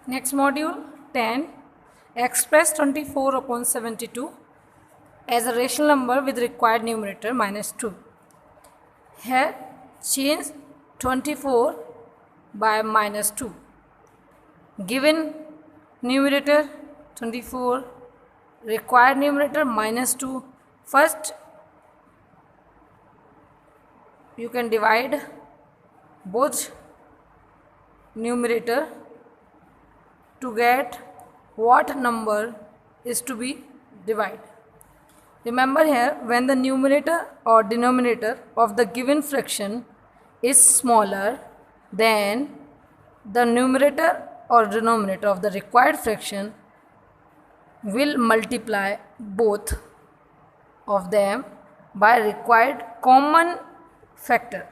Next module 10, express 24 upon 72 as a rational number with required numerator minus 2. Here change 24 by minus 2. Given numerator 24, required numerator minus 2. First you can divide both numerator to get what number is to be divided. Remember here, when the numerator or denominator of the given fraction is smaller than the numerator or denominator of the required fraction, will multiply both of them by required common factor.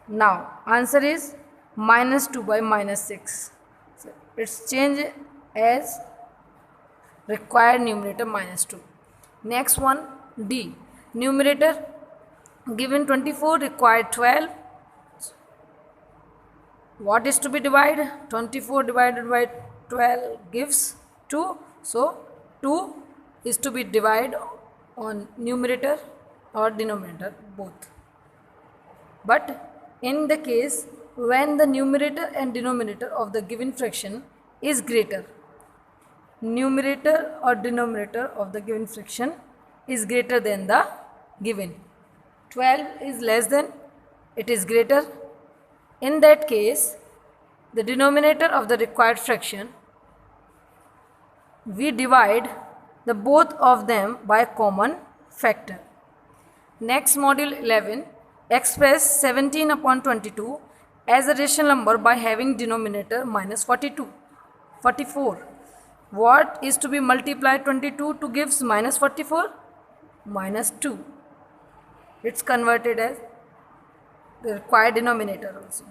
Now answer is minus 2 by minus 6. So it's changed as required numerator minus 2. Next one, D. Numerator given 24, required 12. What is to be divided? 24 divided by 12 gives 2. So 2 is to be divided on numerator or denominator both. But in the case when the numerator and denominator of the given fraction is greater, numerator or denominator of the given fraction is greater than the given, 12 is less than, it is greater, in that case the denominator of the required fraction, we divide the both of them by common factor. Next module 11, express 17 upon 22 as a rational number by having denominator minus 44. What is to be multiplied 22 to gives minus 44? Minus 2. It's converted as the required denominator also.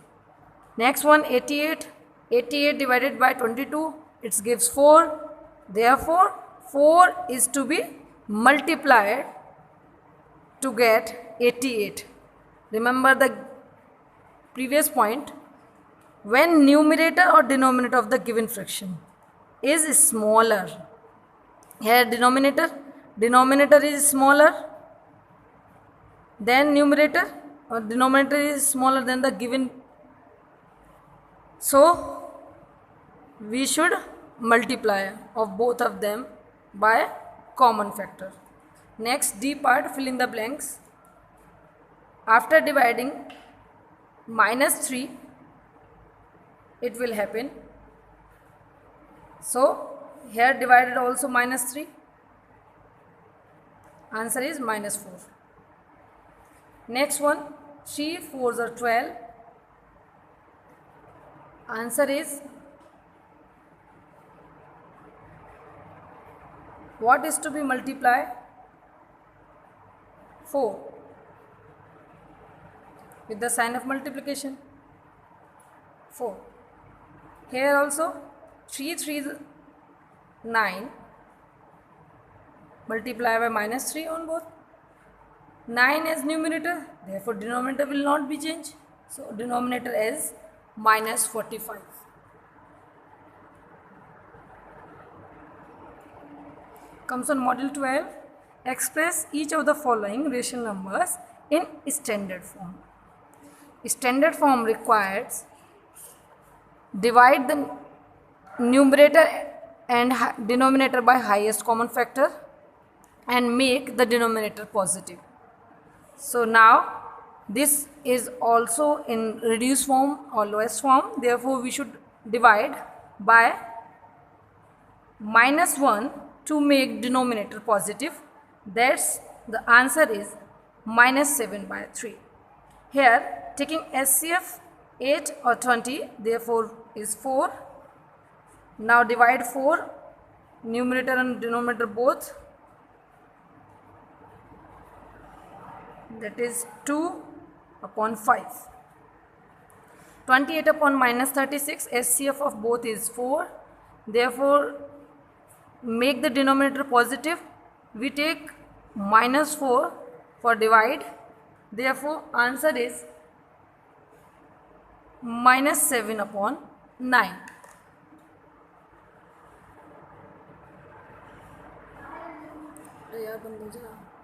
Next one, 88. 88 divided by 22, it gives 4. Therefore 4 is to be multiplied to get 88. Remember the previous point, when numerator or denominator of the given fraction is smaller, here denominator is smaller than numerator or denominator is smaller than the given, so we should multiply of both of them by common factor. Next, D part, fill in the blanks. After dividing minus 3 it will happen, so here divided also minus 3, answer is minus 4. Next one, 3 4s are 12, answer is, what is to be multiplied? 4 with the sign of multiplication, 4. Here also 3 3 9, multiply by minus 3 on both. 9 as numerator, therefore denominator will not be changed, so denominator is minus 45. Comes on module 12, express each of the following rational numbers in standard form. Standard form requires divide the numerator and denominator by highest common factor and make the denominator positive. So now this is also in reduced form or lowest form, therefore we should divide by minus 1 to make denominator positive. That's the answer is minus 7 by 3. Here taking SCF 8 or 20, therefore is 4. Now divide 4, numerator and denominator both, that is 2 upon 5. 28 upon minus 36, SCF of both is 4, therefore make the denominator positive, we take minus 4 for divide, therefore answer is minus 7 upon 9. यार बंद हो जा।